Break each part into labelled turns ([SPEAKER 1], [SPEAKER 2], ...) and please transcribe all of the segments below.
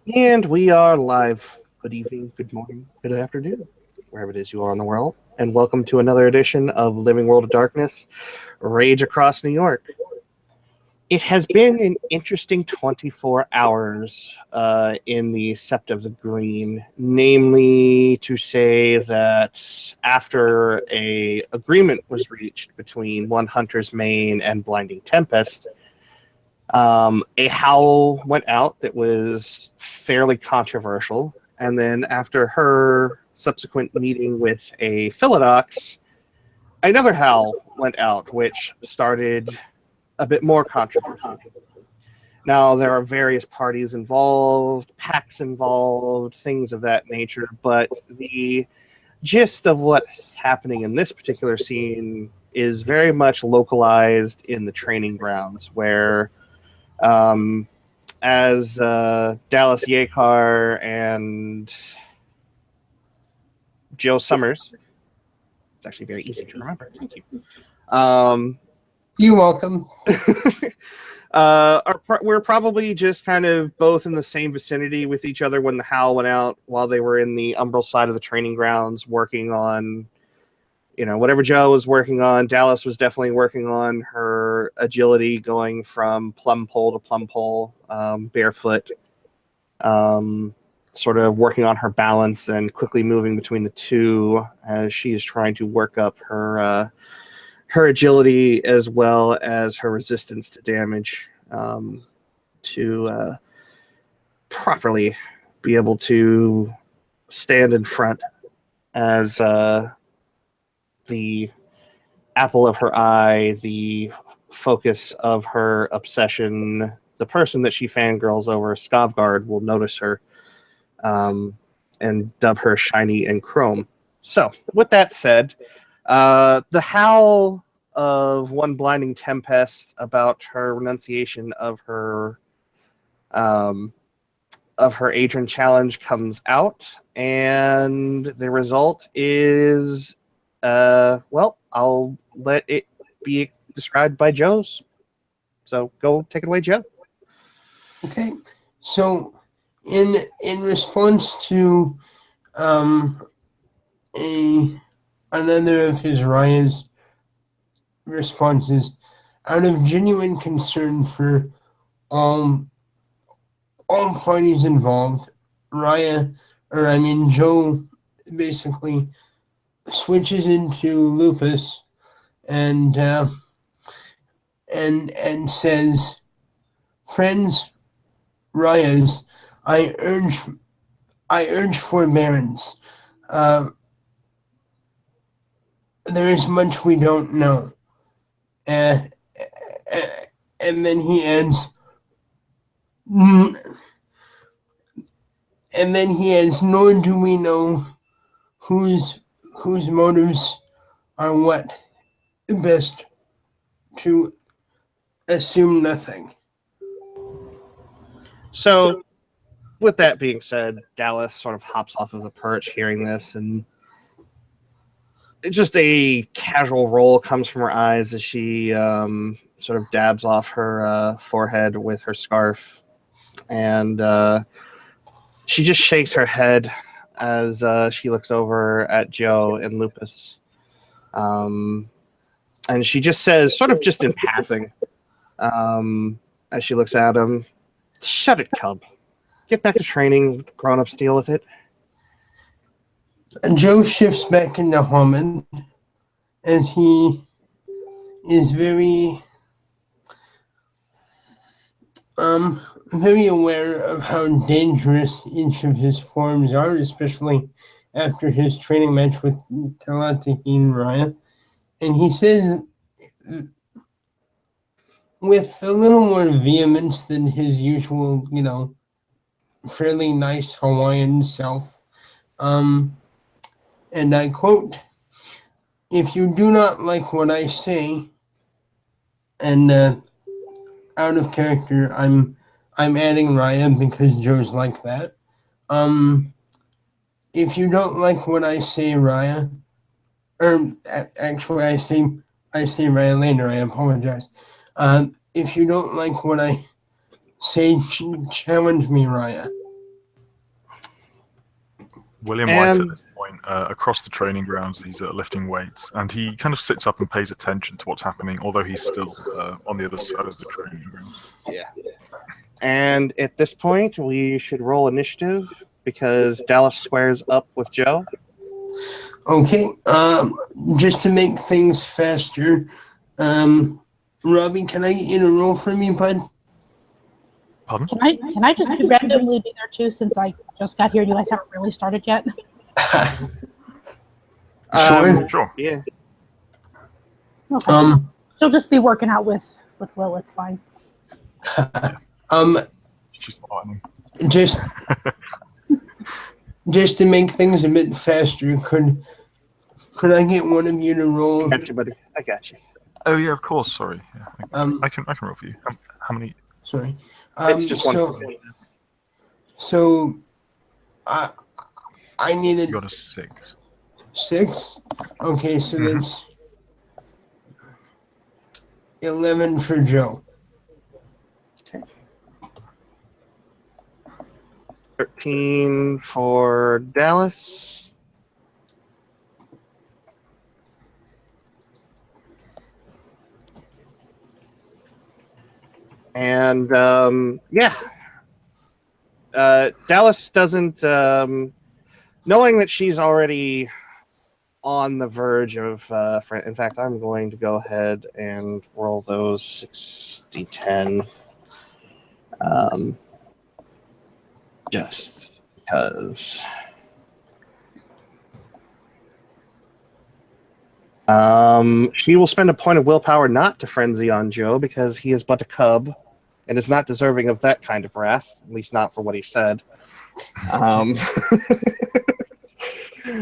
[SPEAKER 1] And we are live. Good evening, good morning, good afternoon, wherever it is you are in the world. And welcome to another edition of Living World of Darkness, Rage Across New York. It has been an interesting 24 hours in the Sept of the Green, namely to say that after a agreement was reached between one Hunter's Mane and Blinding Tempest, a howl went out that was fairly controversial, and then after her subsequent meeting with a Philodox, another howl went out, which started a bit more controversy. Now, there are various parties involved, packs involved, things of that nature, but the gist of what's happening in this particular scene is very much localized in the training grounds, where um, as Dallis Yakar and Joe Summers. It's actually very easy to remember. Thank you.
[SPEAKER 2] You're welcome.
[SPEAKER 1] We're probably just kind of both in the same vicinity with each other when the howl went out, while they were in the Umbral side of the training grounds working on, whatever Joe was working on. Dallis was definitely working on her agility, going from plum pole to plum pole, barefoot. Sort of working on her balance and quickly moving between the two as she is trying to work up her agility as well as her resistance to damage, to properly be able to stand in front as the apple of her eye, the focus of her obsession. The person that she fangirls over, Skavgard, will notice her, and dub her Shiny and Chrome. So, with that said, the howl of one Blinding Tempest about her renunciation um, of her Adrian challenge comes out, and the result is, well, I'll let it be described by Joe's. So go take it away, Joe.
[SPEAKER 2] Okay, so in response to a another of his Raya's responses, out of genuine concern for all all parties involved, Joe basically switches into Lupus and says, "Friends, Rayas, I urge forbearance. Uh, there is much we don't know." Uh, and then he adds, "Nor do we know whose motives are what. Best to assume nothing."
[SPEAKER 1] So, with that being said, Dallas sort of hops off of the perch hearing this, and just a casual roll comes from her eyes as she sort of dabs off her forehead with her scarf, and she just shakes her head as she looks over at Joe and Lupus. And she just says, sort of just in passing, as she looks at him, "Shut it, cub. Get back to training. Grown-ups deal with it."
[SPEAKER 2] And Joe shifts back into Hammond as he is very aware of how dangerous each of his forms are, especially after his training match with Talatahin Raya. And he says, with a little more vehemence than his usual, fairly nice Hawaiian self, and I quote, "If you do not like what I say," and out of character, I'm adding Raya because Joe's like that. If you don't like what I say, Raya, or actually, I say Raya later. I apologize. If you don't like what I say, challenge me, Raya.
[SPEAKER 3] William White at this point, across the training grounds, he's lifting weights, and he kind of sits up and pays attention to what's happening, although he's still on the other side of the training grounds.
[SPEAKER 1] Yeah. And at this point, we should roll initiative because Dallis squares up with Joe.
[SPEAKER 2] Okay, just to make things faster, Robbie, can I get you to roll for me, bud?
[SPEAKER 3] Pardon?
[SPEAKER 4] Can I just randomly be there too, since I just got here? You guys haven't really started yet.
[SPEAKER 2] Sure.
[SPEAKER 1] Yeah.
[SPEAKER 4] Okay. She'll just be working out with Will. It's fine.
[SPEAKER 3] She's lightning.
[SPEAKER 2] Just to make things a bit faster, could I get one of you to roll?
[SPEAKER 1] I got you, buddy. I got you.
[SPEAKER 3] Oh yeah, of course. Sorry. Yeah, I can roll for you. How many?
[SPEAKER 2] Sorry.
[SPEAKER 1] It's just one.
[SPEAKER 2] So, I needed.
[SPEAKER 3] You got a 6.
[SPEAKER 2] 6. Okay, so that's 11 for Joe.
[SPEAKER 1] Okay. 13 for Dallis. And Dallis doesn't, knowing that she's already on the verge of, in fact, I'm going to go ahead and roll those 60-10. Just because. She will spend a point of willpower not to frenzy on Joe because he is but a cub and is not deserving of that kind of wrath, at least not for what he said.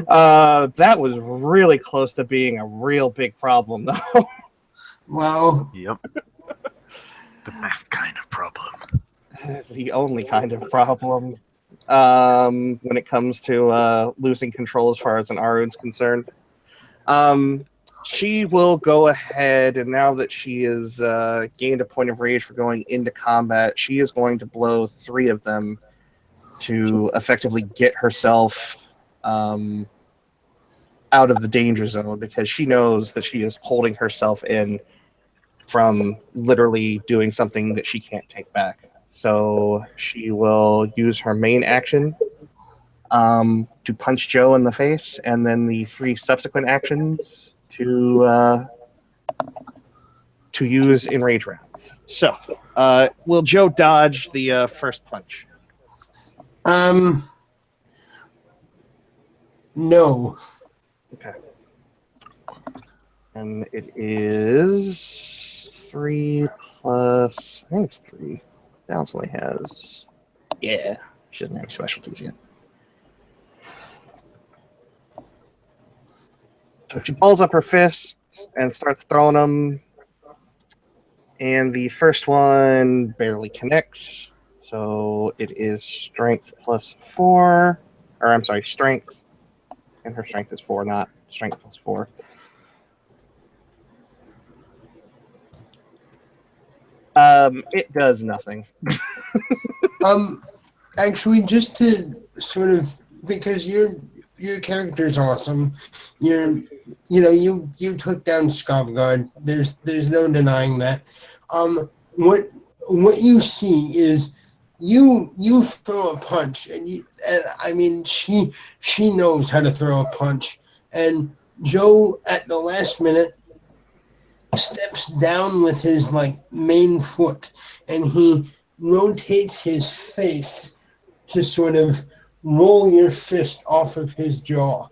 [SPEAKER 1] That was really close to being a real big problem, though.
[SPEAKER 2] Wow.
[SPEAKER 3] Yep. The best kind of problem.
[SPEAKER 1] The only kind of problem when it comes to losing control as far as an Arun's concerned. She will go ahead, and now that she has gained a point of rage for going into combat, she is going to blow 3 of them to effectively get herself out of the danger zone, because she knows that she is holding herself in from literally doing something that she can't take back. So she will use her main action to punch Joe in the face, and then the 3 subsequent actions to use in rage rounds. So, will Joe dodge the first punch?
[SPEAKER 2] No.
[SPEAKER 1] Okay. And it is 3 plus, I think it's 3. Dallas only has, yeah, she doesn't have any specialties yet. So she balls up her fists and starts throwing them. And the first one barely connects. So it is strength plus 4. Or I'm sorry, strength. And her strength is 4, not strength plus 4. It does nothing.
[SPEAKER 2] Actually, just to sort of, because your character's awesome. You took down Skavgard. There's no denying that. What you see is you throw a punch, and I mean she knows how to throw a punch, and Joe at the last minute steps down with his main foot, and he rotates his face to sort of roll your fist off of his jaw.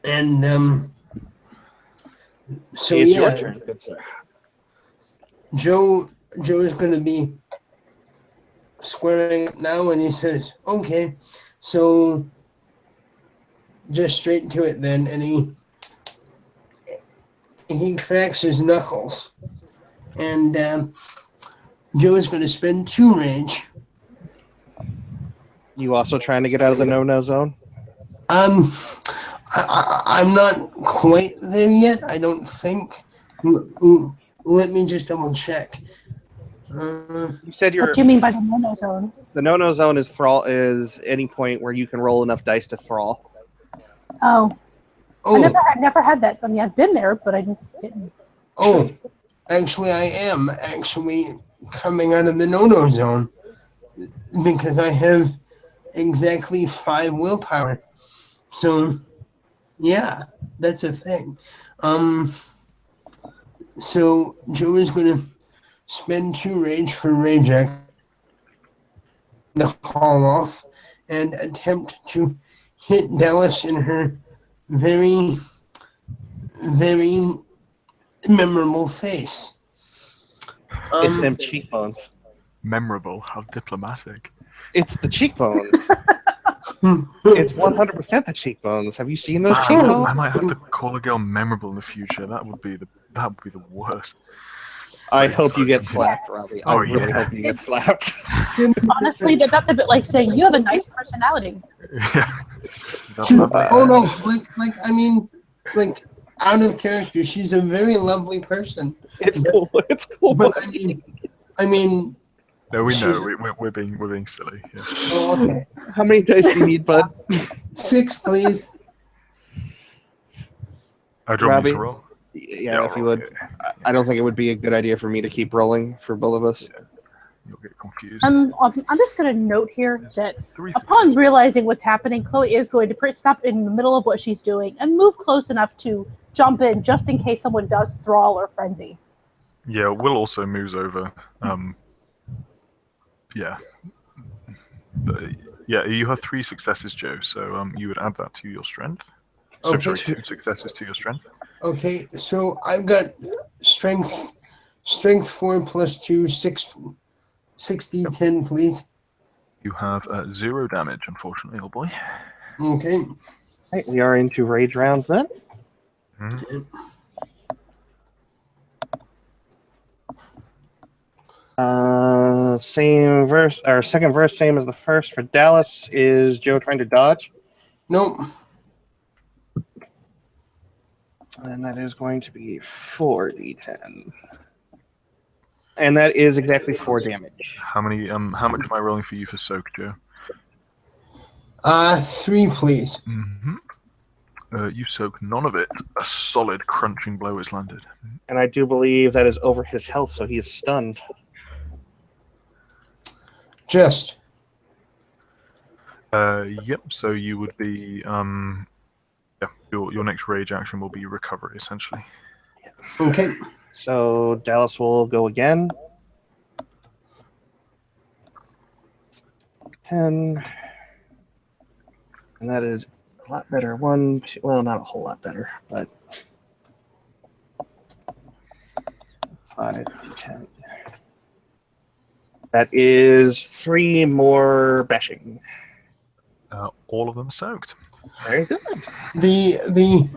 [SPEAKER 2] And so
[SPEAKER 1] it's
[SPEAKER 2] yeah,
[SPEAKER 1] your turn, good sir.
[SPEAKER 2] Joe is going to be squaring up now, and he says, "Okay, so just straight to it then." And he cracks his knuckles, and Joe is going to spend 2 rage.
[SPEAKER 1] You also trying to get out of the no-no zone?
[SPEAKER 2] I'm not quite there yet, I don't think. Let me just double check.
[SPEAKER 1] You said
[SPEAKER 4] What do you mean by the no-no zone?
[SPEAKER 1] the no-no zone is any point where you can roll enough dice to thrall.
[SPEAKER 4] Oh,
[SPEAKER 2] Oh,
[SPEAKER 4] I never had that. I mean, I've been there, but I didn't.
[SPEAKER 2] oh, actually, I am actually coming out of the no-no zone because I have exactly 5 willpower. So, yeah, that's a thing. So Joe is going to spend 2 rage for rage act to haul off and attempt to hit Dallis in her very, very memorable face.
[SPEAKER 1] It's them cheekbones.
[SPEAKER 3] Memorable. How diplomatic.
[SPEAKER 1] It's the cheekbones. It's 100% the cheekbones. Have you seen those cheekbones?
[SPEAKER 3] I might have to call a girl memorable in the future. That would be the worst.
[SPEAKER 1] I hope you get slapped, Robbie. I
[SPEAKER 3] Oh,
[SPEAKER 1] really
[SPEAKER 3] yeah.
[SPEAKER 1] hope you get slapped.
[SPEAKER 4] Honestly, that's a bit like saying you have a nice personality.
[SPEAKER 3] Yeah. That's lovely.
[SPEAKER 2] Oh no, I mean, out of character, she's a very lovely person.
[SPEAKER 1] It's cool. It's cool.
[SPEAKER 2] But I mean.
[SPEAKER 3] No, we know. We're being silly. Yeah.
[SPEAKER 2] Oh, okay.
[SPEAKER 1] How many dice do you need, bud?
[SPEAKER 2] 6, please.
[SPEAKER 3] Do you want me to
[SPEAKER 1] Robbie?
[SPEAKER 3] roll?
[SPEAKER 1] Yeah, if you
[SPEAKER 3] roll,
[SPEAKER 1] would.
[SPEAKER 3] yeah.
[SPEAKER 1] I don't think it would be a good idea for me to keep rolling for both of us.
[SPEAKER 3] You'll get confused.
[SPEAKER 4] I'm just going to note here that
[SPEAKER 3] 3
[SPEAKER 4] upon
[SPEAKER 3] successes.
[SPEAKER 4] realizing what's happening, Chloe is going to stop in the middle of what she's doing and move close enough to jump in just in case someone does thrall or frenzy.
[SPEAKER 3] Yeah, Will also moves over. Yeah. Yeah, you have 3 successes, Joe, so you would add that to your strength. So,
[SPEAKER 2] Okay.
[SPEAKER 3] sorry, 2 successes to your strength.
[SPEAKER 2] Okay, so I've got strength 4 plus 2, 6, 60, 10, please.
[SPEAKER 3] You have 0 damage, unfortunately, old boy.
[SPEAKER 2] Okay.
[SPEAKER 1] Right, we are into rage rounds then.
[SPEAKER 3] Mhm.
[SPEAKER 1] Same verse, or second verse, same as the first for Dallas. Is Joe trying to dodge?
[SPEAKER 2] Nope.
[SPEAKER 1] And that is going to be 4d10. And that is exactly 4 damage.
[SPEAKER 3] How much am I rolling for you for soak, Joe?
[SPEAKER 2] 3, please.
[SPEAKER 3] Mm-hmm. You soak none of it. A solid crunching blow is landed.
[SPEAKER 1] And I do believe that is over his health, so he is stunned.
[SPEAKER 2] Just.
[SPEAKER 3] Yep. So you would be yeah. Your next rage action will be recovery, essentially.
[SPEAKER 2] Okay.
[SPEAKER 1] So Dallas will go again. 10. And that is a lot better. 1, 2, well, not a whole lot better, but 5, 10. That is 3 more bashing.
[SPEAKER 3] All of them soaked.
[SPEAKER 1] Very good.
[SPEAKER 2] The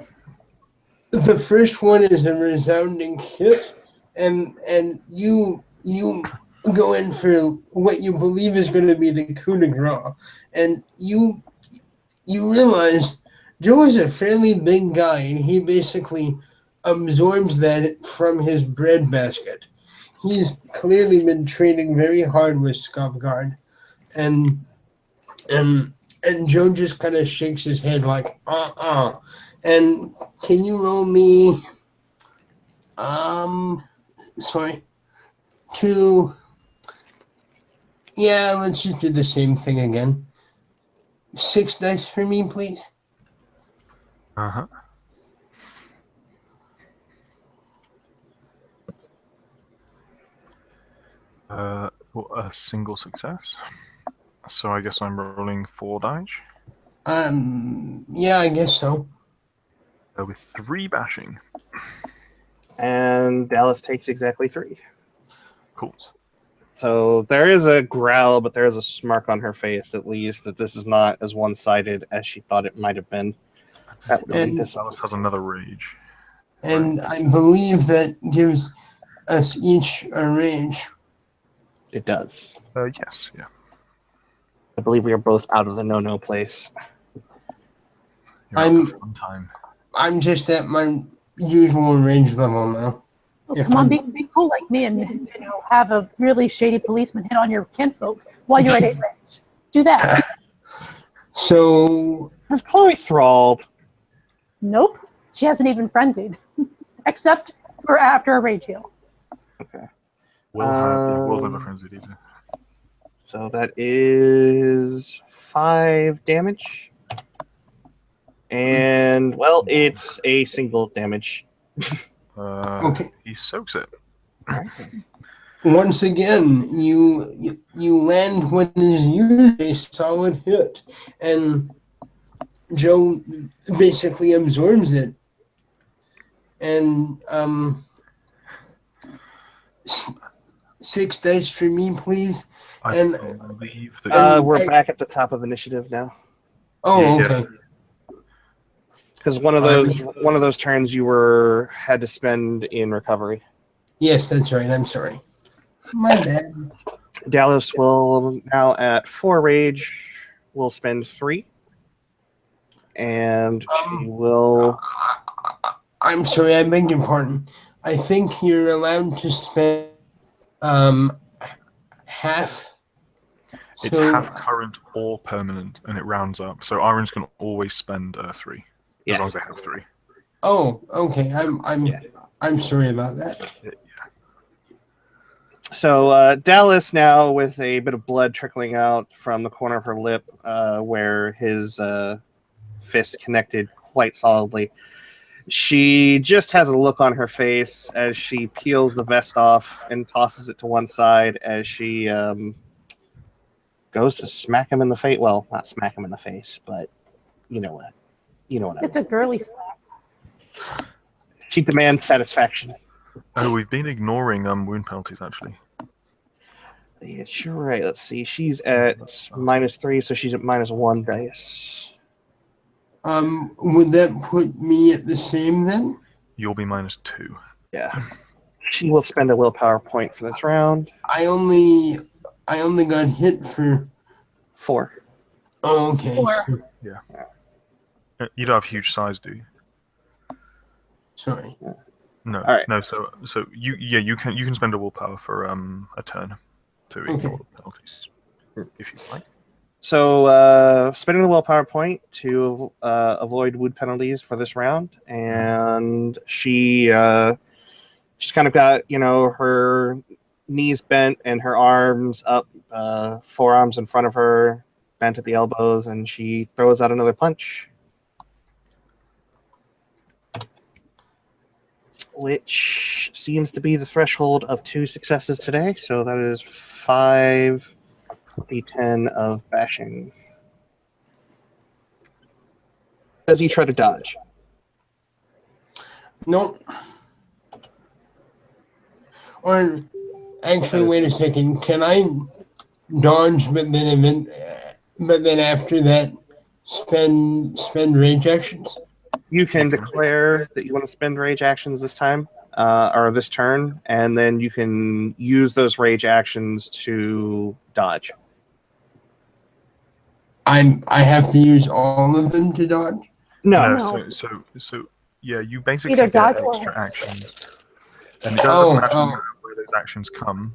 [SPEAKER 2] first one is a resounding hit, and you go in for what you believe is going to be the coup de grace, and you realize Joe is a fairly big guy, and he basically absorbs that from his bread basket. He's clearly been training very hard with Scuffguard, and Joe just kind of shakes his head like, And can you roll me, sorry, 2, yeah, let's just do the same thing again. 6 dice for me, please.
[SPEAKER 3] Uh-huh. A single success. So I guess I'm rolling 4 dice.
[SPEAKER 2] Yeah, I guess so.
[SPEAKER 3] With 3 bashing.
[SPEAKER 1] And Dallas takes exactly 3.
[SPEAKER 3] Cool.
[SPEAKER 1] So there is a growl, but there is a smirk on her face, at least, that this is not as one-sided as she thought it might have been. That would have been
[SPEAKER 3] Dallas has another rage.
[SPEAKER 2] And I believe that gives us each a rage.
[SPEAKER 1] It does.
[SPEAKER 3] Yes, yeah.
[SPEAKER 1] I believe we are both out of the no-no place.
[SPEAKER 3] You're having a fun time.
[SPEAKER 2] I'm just at my usual rage level now.
[SPEAKER 4] Oh,
[SPEAKER 2] If
[SPEAKER 4] come on,
[SPEAKER 2] I'm-
[SPEAKER 4] be cool like me and have a really shady policeman hit on your kinfolk while you're at 8 range. Do that.
[SPEAKER 2] So
[SPEAKER 1] Is Chloe thralled?
[SPEAKER 4] Nope. She hasn't even frenzied. Except for after a rage heal.
[SPEAKER 1] Okay.
[SPEAKER 3] Will never frenzied either.
[SPEAKER 1] So that is 5 damage. And, well, it's a single damage.
[SPEAKER 2] Okay.
[SPEAKER 3] He soaks it.
[SPEAKER 1] Alright.
[SPEAKER 2] once again, you land what is usually a solid hit, and Joe basically absorbs it. And 6 dice for me, please.
[SPEAKER 3] I
[SPEAKER 2] And
[SPEAKER 3] believe that.
[SPEAKER 1] We're back at the top of initiative now.
[SPEAKER 2] oh,
[SPEAKER 3] Yeah.
[SPEAKER 2] okay.
[SPEAKER 1] Because one of those turns you had to spend in recovery.
[SPEAKER 2] Yes, that's right. I'm sorry. My bad.
[SPEAKER 1] Dallas will now at 4 rage will spend 3. And she will
[SPEAKER 2] I'm sorry. I beg your pardon. I think you're allowed to spend half.
[SPEAKER 3] It's
[SPEAKER 2] So-
[SPEAKER 3] half current or permanent, and it rounds up. So irons can always spend 3,
[SPEAKER 1] Yeah.
[SPEAKER 3] as long as they have 3.
[SPEAKER 2] Oh, okay.
[SPEAKER 1] Yeah.
[SPEAKER 2] I'm sorry about that.
[SPEAKER 1] So Dallas now with a bit of blood trickling out from the corner of her lip, where his fist connected quite solidly. She just has a look on her face as she peels the vest off and tosses it to one side as she goes to smack him in the face. Well, not smack him in the face, but you know what? You know what I mean.
[SPEAKER 4] It's a girly slap.
[SPEAKER 1] She demands satisfaction.
[SPEAKER 3] Oh, we've been ignoring wound penalties actually.
[SPEAKER 1] Yeah, you're right. Let's see. She's at -3, so she's at -1 dice.
[SPEAKER 2] Would that put me at the same then?
[SPEAKER 3] You'll be -2.
[SPEAKER 1] Yeah. She will spend a willpower point for this round.
[SPEAKER 2] I only got hit for.
[SPEAKER 1] 4.
[SPEAKER 2] Oh, okay.
[SPEAKER 4] 4.
[SPEAKER 3] You don't have huge size, do you?
[SPEAKER 2] Sorry.
[SPEAKER 3] No.
[SPEAKER 1] All right.
[SPEAKER 3] No. So you can spend a willpower for a turn to ignore the penalties if you like.
[SPEAKER 1] So spending the willpower point to avoid wound penalties for this round, and she's kind of got her knees bent and her arms up, forearms in front of her, bent at the elbows, and she throws out another punch, which seems to be the threshold of 2 successes today. So that is 5d10 of bashing. Does he try to dodge?
[SPEAKER 2] Nope. Or actually, wait a second. Can I dodge, but then after that, spend rage actions?
[SPEAKER 1] You can declare that you want to spend rage actions this time, or this turn, and then you can use those rage actions to dodge.
[SPEAKER 2] I have to use all of them to dodge.
[SPEAKER 1] No.
[SPEAKER 4] No.
[SPEAKER 3] So yeah, you basically
[SPEAKER 4] Either
[SPEAKER 3] get
[SPEAKER 4] dodge or-
[SPEAKER 3] extra actions, and it doesn't matter
[SPEAKER 2] Oh.
[SPEAKER 3] where those actions come.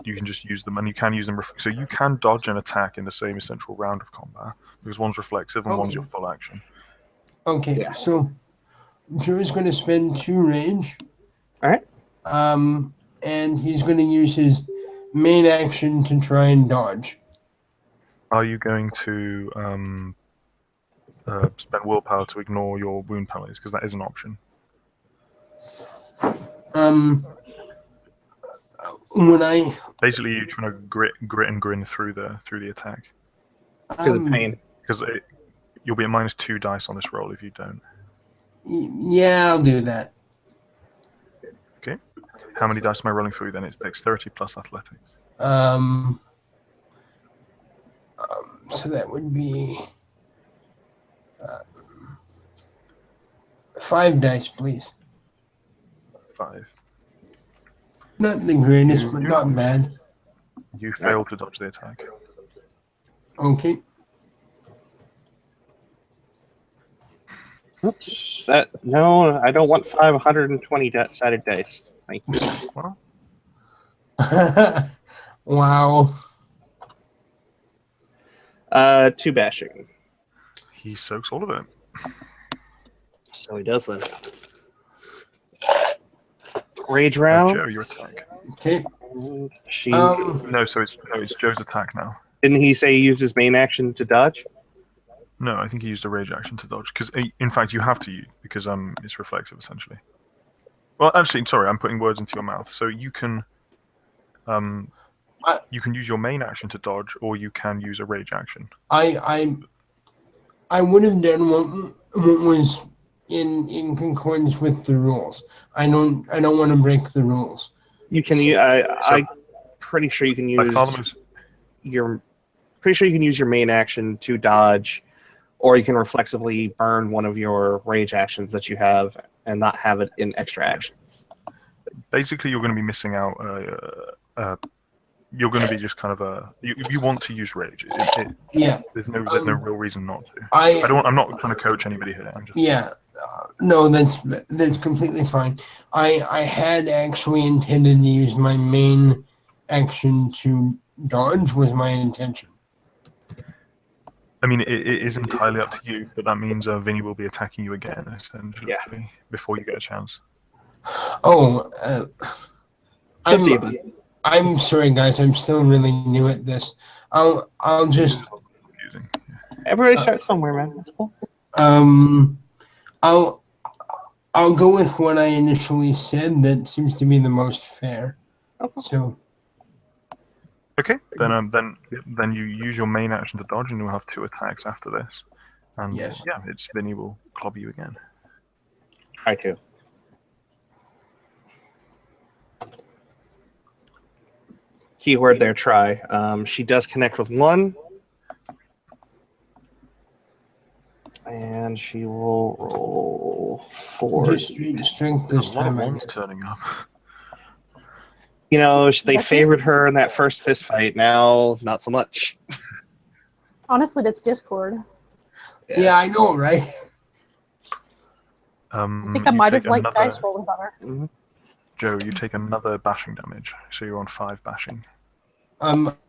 [SPEAKER 3] You can just use them, and you can use them. So you can dodge an attack in the same essential round of combat because one's reflexive and one's
[SPEAKER 2] Okay.
[SPEAKER 3] your full action.
[SPEAKER 2] Okay,
[SPEAKER 1] Yeah.
[SPEAKER 2] so Joe's going to spend 2 rage.
[SPEAKER 1] All right.
[SPEAKER 2] And he's going to use his main action to try and dodge.
[SPEAKER 3] Are you going to spend willpower to ignore your wound penalties? Because that is an option.
[SPEAKER 2] When I
[SPEAKER 3] Basically, you're trying to grit and grin through the attack
[SPEAKER 1] Because of pain.
[SPEAKER 3] because you'll be at -2 dice on this roll if you don't.
[SPEAKER 2] yeah, I'll do that.
[SPEAKER 3] Okay. How many dice am I rolling through then? It's dexterity plus athletics.
[SPEAKER 2] So that would be 5 dice, please.
[SPEAKER 3] 5.
[SPEAKER 2] Not the greatest, but not bad.
[SPEAKER 3] You fail to dodge the attack.
[SPEAKER 2] Okay.
[SPEAKER 1] Oops. No, I don't want 520 sided dice. Thank you.
[SPEAKER 3] Well,
[SPEAKER 2] Wow.
[SPEAKER 1] 2 bashing.
[SPEAKER 3] he soaks all of it.
[SPEAKER 1] So he does then. Rage
[SPEAKER 3] Joe,
[SPEAKER 1] round.
[SPEAKER 3] your attack.
[SPEAKER 2] Okay.
[SPEAKER 1] She
[SPEAKER 3] No, it's Joe's attack now.
[SPEAKER 1] didn't he say he used his main action to dodge?
[SPEAKER 3] No, I think he used a rage action to dodge because, in fact, you have to use because it's reflexive essentially. Well, actually, sorry, I'm putting words into your mouth. So you can use your main action to dodge, or you can use a rage action.
[SPEAKER 2] I would have done what was in concordance with the rules. I don't want to break the rules.
[SPEAKER 1] You can. I'm pretty sure you can use your. Pretty sure you can use your main action to dodge, or you can reflexively burn one of your rage actions that you have and not have it in extra actions.
[SPEAKER 3] Basically, you're going to be missing out. You're going to be just kind of you want to use rage.
[SPEAKER 2] Yeah.
[SPEAKER 3] There's no real reason not to. I'm not trying to coach anybody here. I'm just.
[SPEAKER 2] Yeah. No, that's completely fine. I had actually intended to use my main action to dodge. Was my intention.
[SPEAKER 3] I mean, it is entirely up to you, but that means Vinny will be attacking you again, essentially, before you get a chance.
[SPEAKER 2] Oh,
[SPEAKER 1] It's
[SPEAKER 2] I'm sorry, guys. I'm still really new at this. I'll just.
[SPEAKER 3] Confusing.
[SPEAKER 1] Everybody starts somewhere, man. That's cool.
[SPEAKER 2] I'll go with what I initially said. That seems to be the most fair.
[SPEAKER 1] Okay.
[SPEAKER 2] So.
[SPEAKER 3] Okay, then you use your main action to dodge, and you'll have 2 attacks after this. And
[SPEAKER 2] yes.
[SPEAKER 3] Yeah, it's Vinny will club you again.
[SPEAKER 1] I too. Keyword there, try. She does connect with 1. And she will roll 4.
[SPEAKER 2] Just strength this
[SPEAKER 3] A lot of
[SPEAKER 2] time.
[SPEAKER 3] ones turning up.
[SPEAKER 1] You know, they
[SPEAKER 4] That's
[SPEAKER 1] favored her in that first fist fight. Now, not so much.
[SPEAKER 4] Honestly, that's Discord.
[SPEAKER 2] Yeah, I know, right?
[SPEAKER 4] I think I might have liked dice rolling better.
[SPEAKER 3] Joe, you take another bashing damage, so you're on 5 bashing.
[SPEAKER 2] I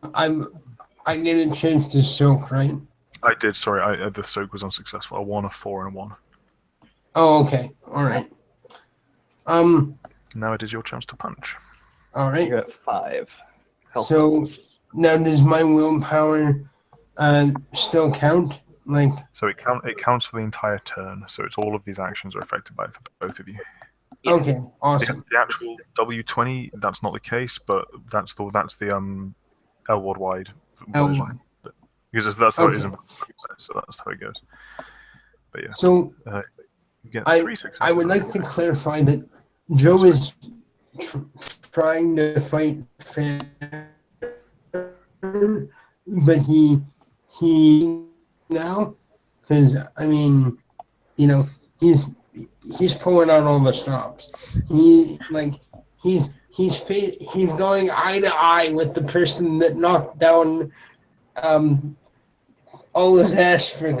[SPEAKER 2] get a chance to soak, right?
[SPEAKER 3] I did. Sorry, the soak was unsuccessful. A 1, a 4, and a 1.
[SPEAKER 2] Oh, okay. All right.
[SPEAKER 3] Now it is your chance to punch.
[SPEAKER 2] All right.
[SPEAKER 1] You're at 5.
[SPEAKER 2] So now, does my willpower still count? Like.
[SPEAKER 3] So it counts for the entire turn. So it's all of these actions are affected by it for both of you.
[SPEAKER 1] Yeah.
[SPEAKER 2] Okay. Awesome.
[SPEAKER 3] The actual W20, that's not the case, but that's the LWoD wide version. Because that's how it is in so that's how it goes. But yeah.
[SPEAKER 2] So
[SPEAKER 3] you get 3 successes.
[SPEAKER 2] I would like to clarify that Joe is trying to fight fair, but he now, because I mean, you know, he's pulling out all the stops. He's going eye to eye with the person that knocked down all his ass for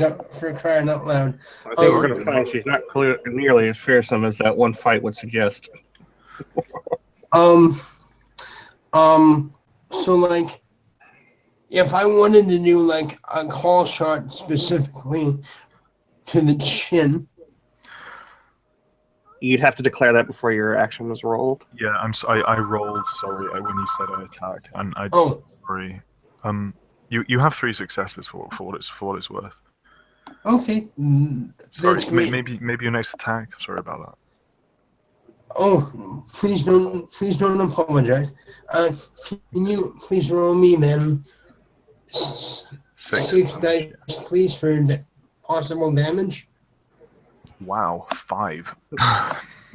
[SPEAKER 2] crying out loud.
[SPEAKER 1] I think we're going to find she's not nearly as fearsome as that one fight would suggest.
[SPEAKER 2] So like, if I wanted to do like a call shot specifically to the chin,
[SPEAKER 1] you'd have to declare that before your action was rolled.
[SPEAKER 3] Yeah, I rolled. Sorry, when you said I attack, and I.
[SPEAKER 2] Oh.
[SPEAKER 3] Sorry. You have 3 successes for what it's worth.
[SPEAKER 2] Okay,
[SPEAKER 3] Sorry,
[SPEAKER 2] that's great.
[SPEAKER 3] maybe your next attack. Sorry about that.
[SPEAKER 2] Oh, please don't apologize. Can you please roll me then 6 dice, please, for possible damage?
[SPEAKER 3] Wow, 5.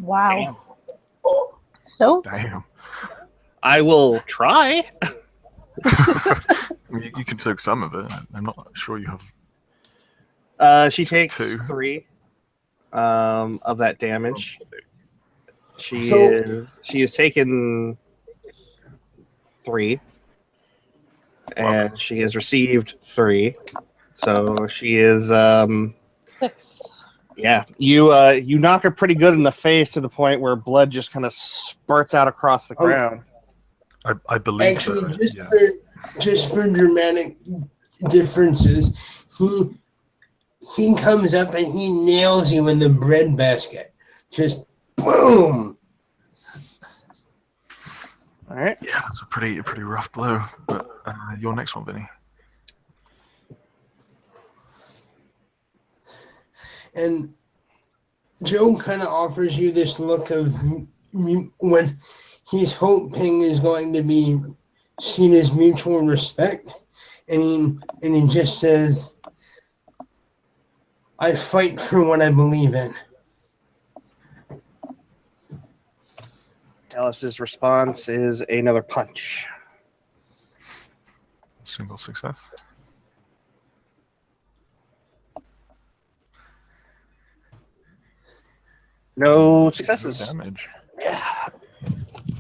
[SPEAKER 4] Wow.
[SPEAKER 1] Damn.
[SPEAKER 4] So?
[SPEAKER 3] Damn.
[SPEAKER 1] I will try.
[SPEAKER 3] You can take some of it. I'm not sure you have.
[SPEAKER 1] She takes
[SPEAKER 3] 2.
[SPEAKER 1] 3 of that damage. She has taken 3, and she has received 3. So she is
[SPEAKER 4] 6.
[SPEAKER 1] Yeah, you knock her pretty good in the face to the point where blood just kind of spurts out across the ground.
[SPEAKER 3] I believe
[SPEAKER 2] Actually,
[SPEAKER 3] that,
[SPEAKER 2] just for dramatic differences, he comes up and he nails you in the bread basket. Just boom.
[SPEAKER 1] All right.
[SPEAKER 3] yeah, that's a pretty rough blow. But your next one, Vinny.
[SPEAKER 2] And Joe kind of offers you this look of when he's hoping is going to be seen as mutual respect, and he just says, "I fight for what I believe in."
[SPEAKER 1] Dallas's response is another punch.
[SPEAKER 3] Single success.
[SPEAKER 1] No
[SPEAKER 3] No
[SPEAKER 1] successes.
[SPEAKER 3] damage.
[SPEAKER 1] Yeah.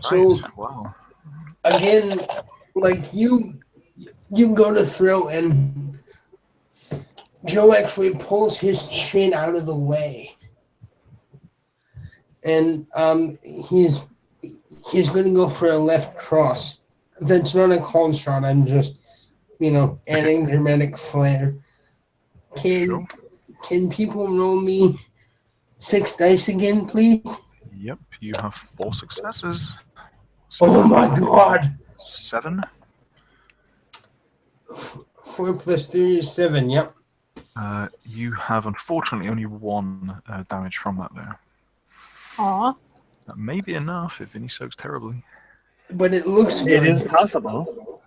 [SPEAKER 2] So
[SPEAKER 3] Right. Wow.
[SPEAKER 2] again, like you go to throw, and Joe actually pulls his chin out of the way, and he's going to go for a left cross. That's not a called shot. I'm just adding dramatic flair.
[SPEAKER 3] Sure.
[SPEAKER 2] Can people roll me 6 dice again, please?
[SPEAKER 3] Yep, you have 4 successes.
[SPEAKER 2] Oh my god!
[SPEAKER 3] 7.
[SPEAKER 2] 4 plus 3 is 7. Yep.
[SPEAKER 3] You have unfortunately only 1 damage from that there.
[SPEAKER 4] Aw.
[SPEAKER 3] That may be enough if Vinny soaks terribly.
[SPEAKER 2] But it looks
[SPEAKER 1] It
[SPEAKER 2] good.
[SPEAKER 1] is possible.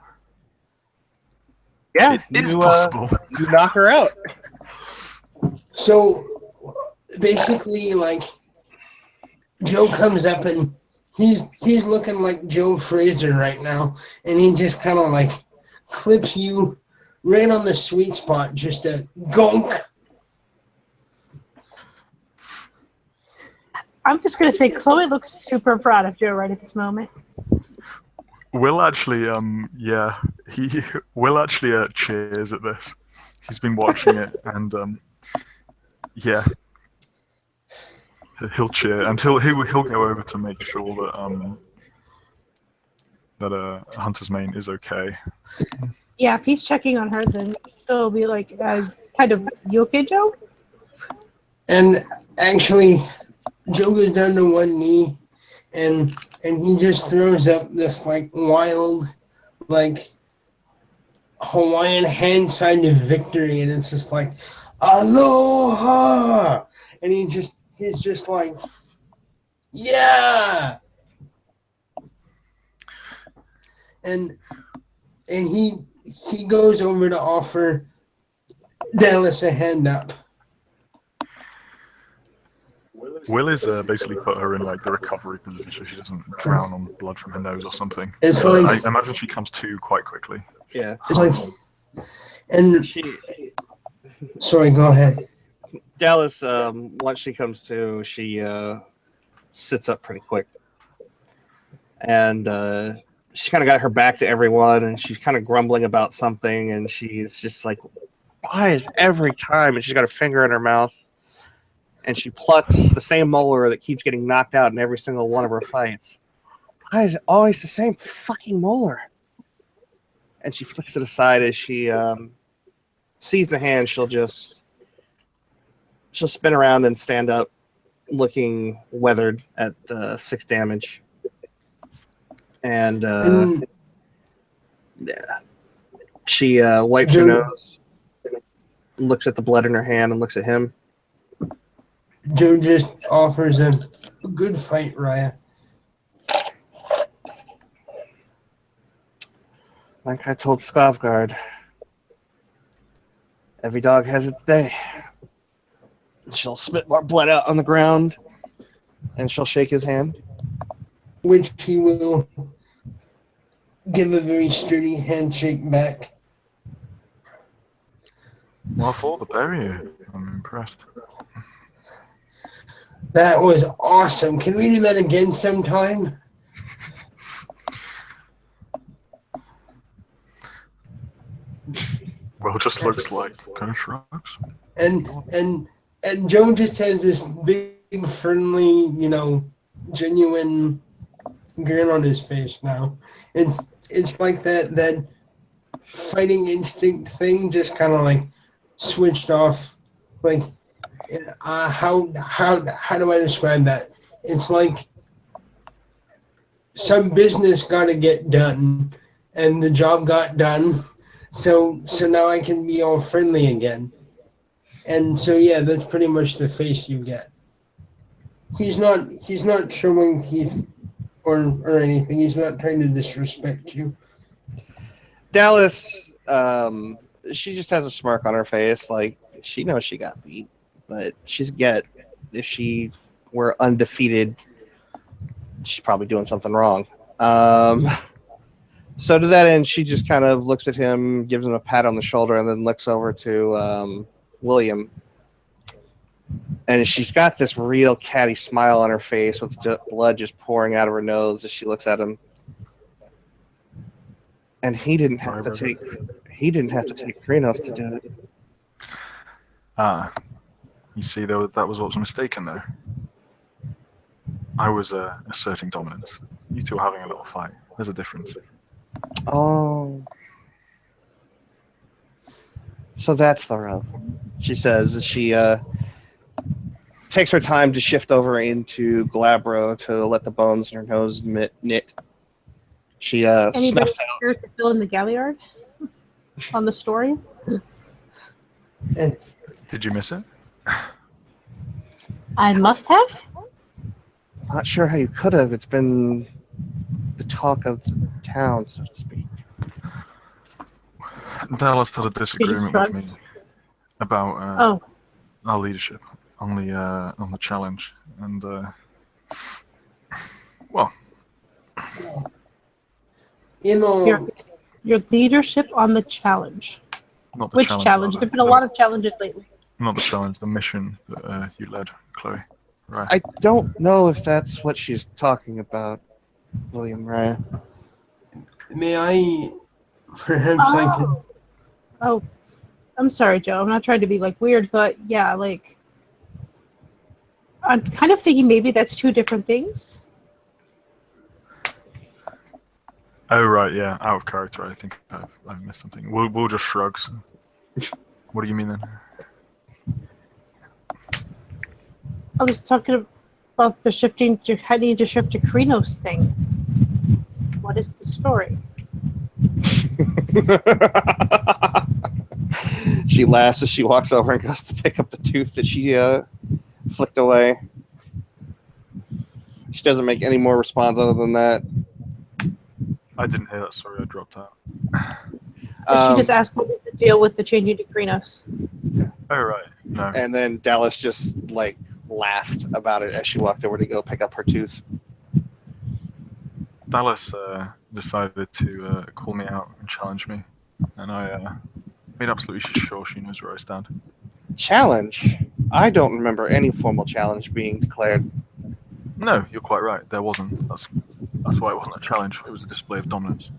[SPEAKER 1] Yeah,
[SPEAKER 3] It is possible.
[SPEAKER 1] You knock her out.
[SPEAKER 2] So basically, like, Joe comes up and he's looking like Joe Fraser right now, and he just kind of like clips you right on the sweet spot, just a gunk.
[SPEAKER 4] I'm just gonna say Chloe looks super proud of Joe right at this moment.
[SPEAKER 3] Will actually, he Will actually cheers at this. He's been watching it, and yeah, he'll cheer, and he'll go over to make sure that Hunter's Mane is okay.
[SPEAKER 4] Yeah, if he's checking on her, then she'll be like, kind of, you okay, Joe?
[SPEAKER 2] And actually, Joe goes down to one knee, and he just throws up this like wild, like Hawaiian hand sign of victory, and it's just like aloha, and he's just like, yeah, and he goes over to offer Dallis a hand up.
[SPEAKER 3] Will is basically put her in like the recovery position so she doesn't drown on blood from her nose or something.
[SPEAKER 2] It's like,
[SPEAKER 3] I imagine she comes to quite quickly.
[SPEAKER 1] Yeah.
[SPEAKER 2] it's like, and sorry, go ahead.
[SPEAKER 1] Dallas, once she comes to, she sits up pretty quick. And she kind of got her back to everyone, and she's kind of grumbling about something, and she's just like, why is every time? And she's got her finger in her mouth, and she plucks the same molar that keeps getting knocked out in every single one of her fights. Why is it always the same fucking molar? And she flicks it aside as she sees the hand. She'll spin around and stand up, looking weathered at 6 damage. And yeah, she wipes her nose, looks at the blood in her hand, and looks at him.
[SPEAKER 2] Joe just offers a good fight, Raya.
[SPEAKER 1] Like I told Skavgard, every dog has its day. She'll spit more blood out on the ground, and she'll shake his hand.
[SPEAKER 2] Which he will give a very sturdy handshake back.
[SPEAKER 3] Well, for the barrier, I'm impressed.
[SPEAKER 2] That was awesome. Can we do that again sometime?
[SPEAKER 3] Well, just looks like kind of shrugs.
[SPEAKER 2] And And Joe just has this big, friendly, genuine grin on his face now. It's like that fighting instinct thing just kind of like switched off. Like, how do I describe that? It's like some business got to get done, and the job got done. So now I can be all friendly again. And so yeah, that's pretty much the face you get. He's not showing teeth or anything. He's not trying to disrespect you.
[SPEAKER 1] Dallas, she just has a smirk on her face, like she knows she got beat, but if she were undefeated, she's probably doing something wrong. So to that end, she just kind of looks at him, gives him a pat on the shoulder, and then looks over to William. And she's got this real catty smile on her face with blood just pouring out of her nose as she looks at him. And he didn't have to take Krenos to do it.
[SPEAKER 3] You see, that was what was mistaken there. I was asserting dominance. You two are having a little fight. There's a difference.
[SPEAKER 1] Oh. So that's the rub, she says as she takes her time to shift over into Glabro to let the bones in her nose knit. She
[SPEAKER 4] Anybody
[SPEAKER 1] snuffs out.
[SPEAKER 4] here to fill in the Galliard on the story?
[SPEAKER 3] Did you miss it?
[SPEAKER 4] I must have.
[SPEAKER 1] Not sure how you could have. It's been the talk of the town, so to speak.
[SPEAKER 3] Dallas had a disagreement with me about our leadership on the challenge, and well,
[SPEAKER 4] Your leadership on the challenge.
[SPEAKER 3] not the
[SPEAKER 4] Which
[SPEAKER 3] challenge?
[SPEAKER 4] challenge? There've been a lot of challenges lately.
[SPEAKER 3] Not the challenge, the mission that you led, Chloe. Right.
[SPEAKER 1] I don't know if that's what she's talking about, William Ryan.
[SPEAKER 2] May I perhaps
[SPEAKER 4] Oh, I'm sorry, Joe. I'm not trying to be like weird, but yeah, like I'm kind of thinking maybe that's two different things.
[SPEAKER 3] Oh right, yeah, out of character. I think I've missed something. We'll just shrugs. What do you mean then?
[SPEAKER 4] I was talking about the shifting to heading to shift to Krenos thing. What is the story?
[SPEAKER 1] She laughs as she walks over and goes to pick up the tooth that she flicked away. She doesn't make any more response other than that.
[SPEAKER 3] I didn't hear that. Sorry, I dropped out.
[SPEAKER 4] She just asked what was the deal with the changing to Krenos.
[SPEAKER 3] Oh right, no.
[SPEAKER 1] And then Dallas just like laughed about it as she walked over to go pick up her tooth.
[SPEAKER 3] Dallas decided to call me out and challenge me, and I made absolutely sure she knows where I stand.
[SPEAKER 1] Challenge? I don't remember any formal challenge being declared.
[SPEAKER 3] No, you're quite right. There wasn't. That's why it wasn't a challenge. It was a display of dominance.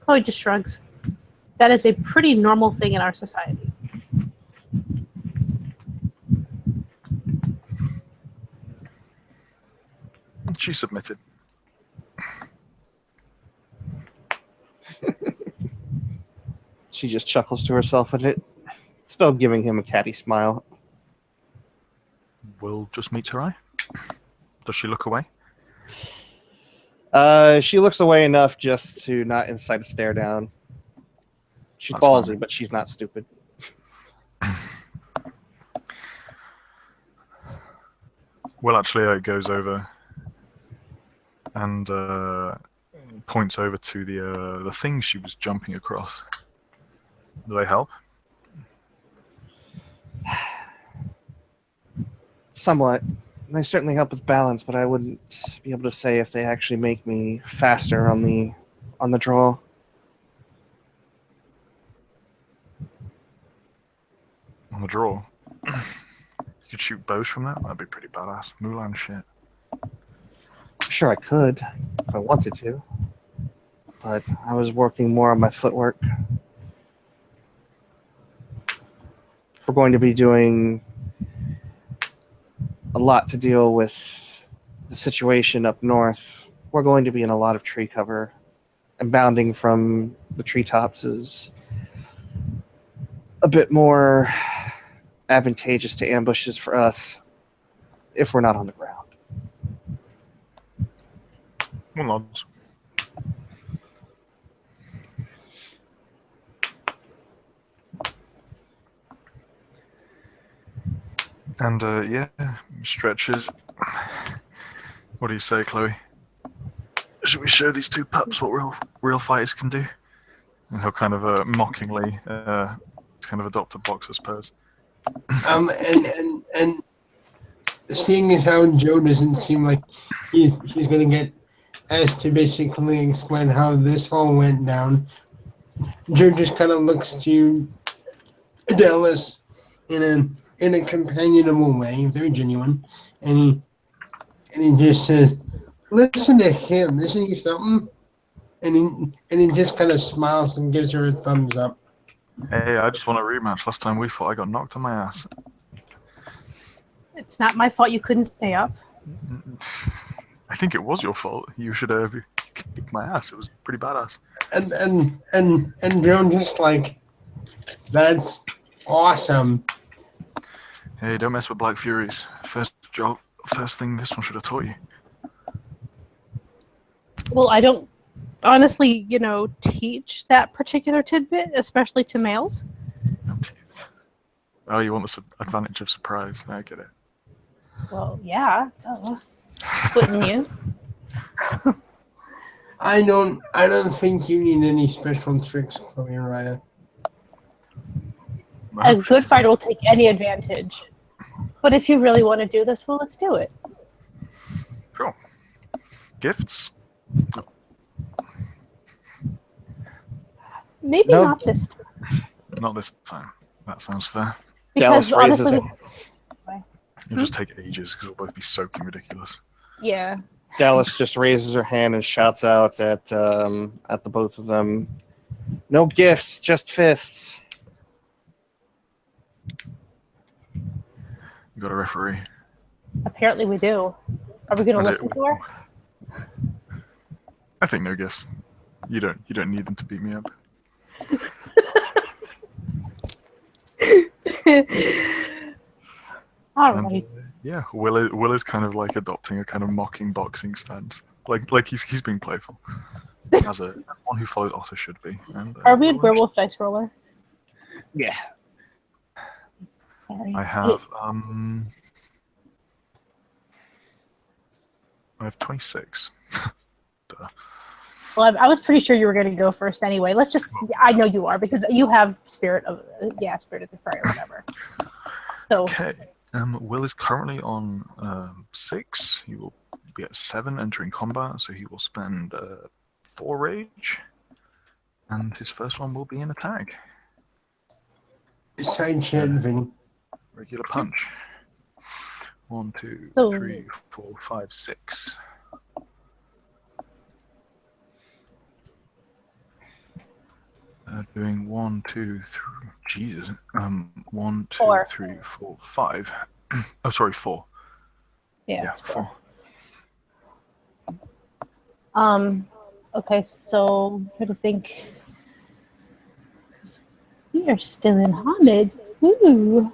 [SPEAKER 4] Chloe just shrugs. That is a pretty normal thing in our society.
[SPEAKER 3] She submitted.
[SPEAKER 1] She just chuckles to herself at it, still giving him a catty smile.
[SPEAKER 3] Will just meets her eye. Does she look away?
[SPEAKER 1] She looks away enough just to not incite a stare down. She's
[SPEAKER 3] That's
[SPEAKER 1] ballsy,
[SPEAKER 3] fine.
[SPEAKER 1] but she's not stupid.
[SPEAKER 3] Will actually goes over and points over to the thing she was jumping across. Do they help?
[SPEAKER 1] Somewhat. They certainly help with balance, but I wouldn't be able to say if they actually make me faster on the draw.
[SPEAKER 3] On the draw? You could shoot bows from that? That'd be pretty badass. Mulan shit.
[SPEAKER 1] Sure, I could if I wanted to, but I was working more on my footwork. we're going to be doing a lot to deal with the situation up north. We're going to be in a lot of tree cover, and bounding from the treetops is a bit more advantageous to ambushes for us if we're not on the ground.
[SPEAKER 3] Well, nods. And yeah, stretches. What do you say, Chloe? Should we show these two pups what real fighters can do? And he'll kind of mockingly kind of adopt a boxer's pose.
[SPEAKER 2] And seeing as how Joe doesn't seem like he's gonna get asked to basically explain how this all went down, Joe just kind of looks to Dallis in a companionable way, very genuine, and he just says, "Listen to him, isn't he something?" And he just kind of smiles and gives her a thumbs up.
[SPEAKER 3] Hey, I just want a rematch. Last time we fought, I got knocked on my ass.
[SPEAKER 4] It's not my fault you couldn't stay up.
[SPEAKER 3] I think it was your fault. You should have kicked my ass. It was pretty badass.
[SPEAKER 2] And Joe just like, that's awesome.
[SPEAKER 3] Hey, don't mess with Black Furies. First thing this one should have taught you.
[SPEAKER 4] Well, I don't honestly, teach that particular tidbit, especially to males.
[SPEAKER 3] Oh, you want the advantage of surprise. I get it.
[SPEAKER 4] Well, yeah. Duh. Wouldn't you?
[SPEAKER 2] I don't think you need any special tricks, Chloe and Raya.
[SPEAKER 4] A good fighter will take any advantage. But if you really want to do this, well, let's do it.
[SPEAKER 3] Cool. Gifts?
[SPEAKER 4] Maybe
[SPEAKER 1] Nope.
[SPEAKER 4] not this time.
[SPEAKER 3] Not this time. That sounds fair.
[SPEAKER 4] Because
[SPEAKER 1] Dallas raises
[SPEAKER 4] honestly,
[SPEAKER 3] It'll just take ages because we'll both be soaking ridiculous.
[SPEAKER 4] yeah.
[SPEAKER 1] Dallas just raises her hand and shouts out at the both of them, "No gifts, just fists."
[SPEAKER 3] You got a referee.
[SPEAKER 4] Apparently we do. Are we going to listen to her?
[SPEAKER 3] I think no gifts. You don't need them to beat me up.
[SPEAKER 4] All
[SPEAKER 3] And,
[SPEAKER 4] right.
[SPEAKER 3] yeah, Will is kind of like adopting a kind of mocking boxing stance, like he's being playful, as one who follows Otter should be. And,
[SPEAKER 4] Are we in Werewolf Dice Roller?
[SPEAKER 1] Yeah.
[SPEAKER 4] Sorry.
[SPEAKER 3] I have 26. Duh.
[SPEAKER 4] Well, I was pretty sure you were going to go first anyway. Let's just, I know you are because you have Spirit of the Fray or whatever. So,
[SPEAKER 3] Okay. Will is currently on 6. He will be at 7 entering combat, so he will spend 4 rage, and his first one will be an attack.
[SPEAKER 2] Side chat, Vinny.
[SPEAKER 3] Regular punch. 1, 2,
[SPEAKER 4] So-
[SPEAKER 3] 3, 4, 5, 6. Doing 1, 2, 3. Jesus. 1, 2,
[SPEAKER 4] Four.
[SPEAKER 3] 3, 4, 5. Oh, sorry, 4.
[SPEAKER 4] yeah.
[SPEAKER 3] It's 4.
[SPEAKER 4] Okay, so I'm trying to think. We are still in Haunted. Woo.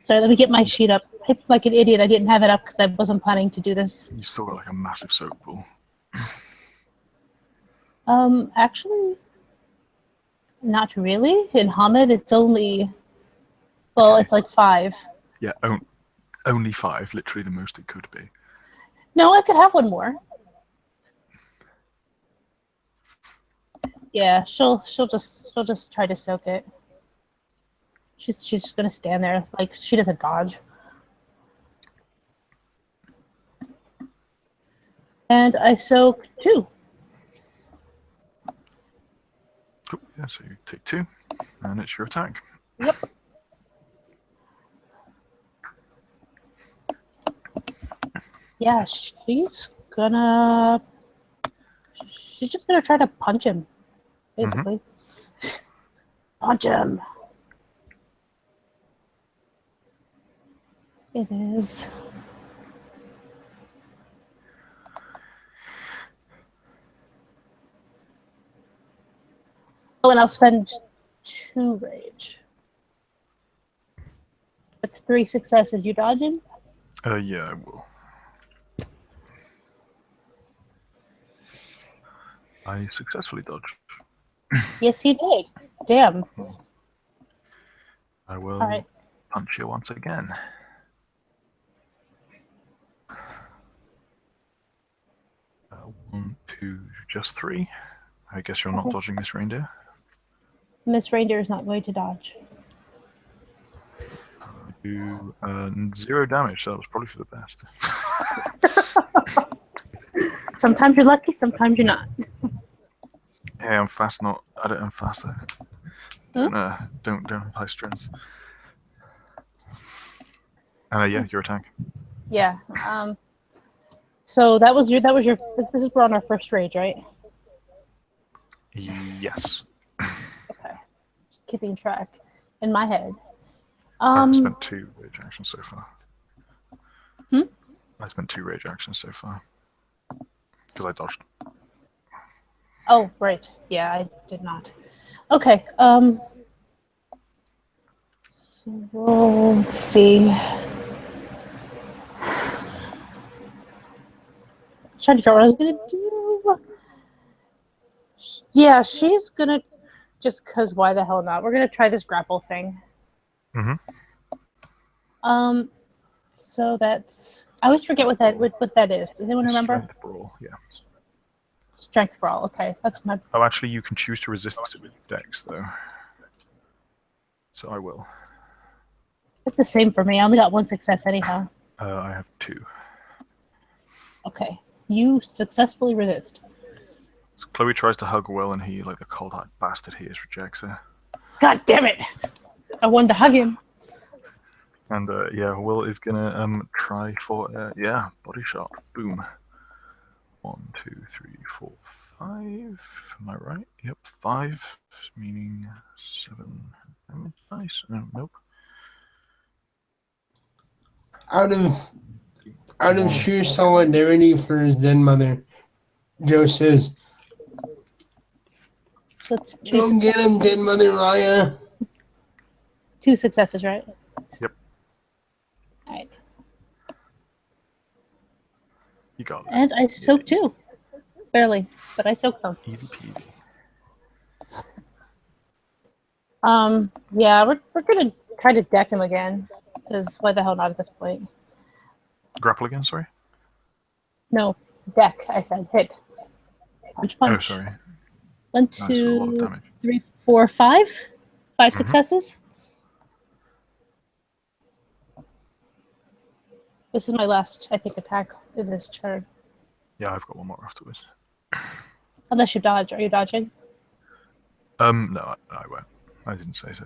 [SPEAKER 4] Sorry, let me get my sheet up. I feel like an idiot. I didn't have it up because I wasn't planning to do this.
[SPEAKER 3] You still got like a massive soak pool.
[SPEAKER 4] Actually, not really. In Hamid, it's only, well, it's like 5.
[SPEAKER 3] Yeah, only 5. Literally the most it could be.
[SPEAKER 4] No, I could have one more. Yeah, she'll just try to soak it. She's just gonna stand there like she doesn't dodge. And I soak 2.
[SPEAKER 3] Cool. Yeah, so you take 2, and it's your attack.
[SPEAKER 4] Yep. Yeah, she's just gonna try to punch him, basically. Punch him. It is. Oh, and I'll spend 2 rage. That's 3 successes. You dodging?
[SPEAKER 3] Yeah, I will. I successfully dodged.
[SPEAKER 4] Yes, he did. Damn.
[SPEAKER 3] I will
[SPEAKER 4] All right.
[SPEAKER 3] punch you once again. One, two, just 3. I guess you're not dodging this reindeer.
[SPEAKER 4] Miss Reindeer is not going to dodge.
[SPEAKER 3] Do 0 damage. That was probably for the best.
[SPEAKER 4] Sometimes you're lucky, sometimes you're not.
[SPEAKER 3] Hey, I'm fast. I'm faster. Don't apply strength. Yeah, your attack.
[SPEAKER 4] Yeah. So that was your. This is we're on our first rage, right?
[SPEAKER 3] Yes.
[SPEAKER 4] Okay. Just keeping track in my head.
[SPEAKER 3] I've spent 2 rage actions so far.
[SPEAKER 4] Hmm?
[SPEAKER 3] I spent 2 rage actions so far because I dodged.
[SPEAKER 4] Oh, right. Yeah, I did not. Okay. So let's see. Trying to figure out what I was gonna do. Yeah, she's gonna just cause why the hell not? We're gonna try this grapple thing.
[SPEAKER 3] Mm-hmm.
[SPEAKER 4] So that's I always forget what that is. Does anyone remember?
[SPEAKER 3] Strength brawl. Yeah.
[SPEAKER 4] Strength brawl. Okay, that's my.
[SPEAKER 3] Oh, actually, you can choose to resist it with Dex though. So I will.
[SPEAKER 4] It's the same for me. I only got 1 success anyhow.
[SPEAKER 3] I have 2.
[SPEAKER 4] Okay, you successfully resist.
[SPEAKER 3] So Chloe tries to hug Will, and he, like the cold-hearted bastard he is, rejects her.
[SPEAKER 4] God damn it! I wanted to hug him.
[SPEAKER 3] And yeah, Will is gonna try for body shot. Boom. 1, 2, 3, 4, 5. Am I right? Yep, 5, meaning 7 damage. Nice. Nope.
[SPEAKER 2] Out of sheer solidarity for his dead mother, Joe says,
[SPEAKER 4] So it's 2
[SPEAKER 2] "Go get him, dead mother Raya."
[SPEAKER 4] 2 successes, right?
[SPEAKER 3] Yep.
[SPEAKER 4] All right.
[SPEAKER 3] You got this.
[SPEAKER 4] And I soaked too. Barely, but I soaked them.
[SPEAKER 3] Easy peasy.
[SPEAKER 4] Yeah, we're gonna try to deck him again. Because why the hell not at this point?
[SPEAKER 3] Grapple again, sorry?
[SPEAKER 4] No, deck, I said. Hit. Punch, punch.
[SPEAKER 3] Oh, sorry.
[SPEAKER 4] 1,
[SPEAKER 3] Nice, a lot of
[SPEAKER 4] 2,
[SPEAKER 3] damage.
[SPEAKER 4] 3, 4, 5. 5 successes. This is my last, I think, attack in this turn.
[SPEAKER 3] Yeah, I've got 1 more afterwards.
[SPEAKER 4] Unless you dodge. Are you dodging?
[SPEAKER 3] No, I won't. I didn't say so.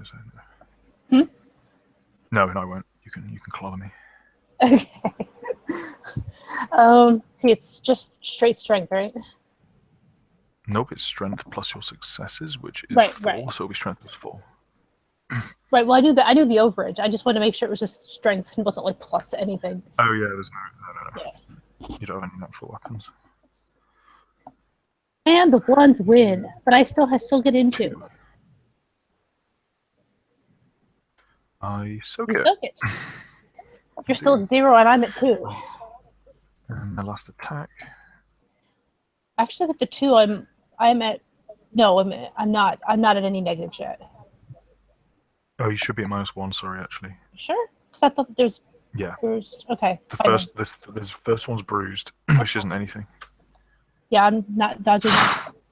[SPEAKER 3] No. No, I won't. You can clobber me.
[SPEAKER 4] Okay. See, it's just straight strength, right?
[SPEAKER 3] Nope, it's strength plus your successes, which is
[SPEAKER 4] Right,
[SPEAKER 3] 4,
[SPEAKER 4] right.
[SPEAKER 3] so it'll be strength plus 4.
[SPEAKER 4] Right. Well, I knew the overage. I just wanted to make sure it was just strength and wasn't like plus anything.
[SPEAKER 3] Oh yeah, there's no.
[SPEAKER 4] Yeah.
[SPEAKER 3] You don't have any natural weapons.
[SPEAKER 4] And the 1 win, but I still get into.
[SPEAKER 3] I soak
[SPEAKER 4] You
[SPEAKER 3] it.
[SPEAKER 4] soak it. You're still at 0 and I'm at 2.
[SPEAKER 3] And my last attack.
[SPEAKER 4] Actually, with the 2, I'm at. No, I'm not at any negatives yet.
[SPEAKER 3] Oh, you should be at -1. Sorry, actually.
[SPEAKER 4] Sure? Because I thought there's.
[SPEAKER 3] Yeah.
[SPEAKER 4] Bruised. Okay.
[SPEAKER 3] The first one's bruised, which isn't anything.
[SPEAKER 4] Yeah, I'm not dodging.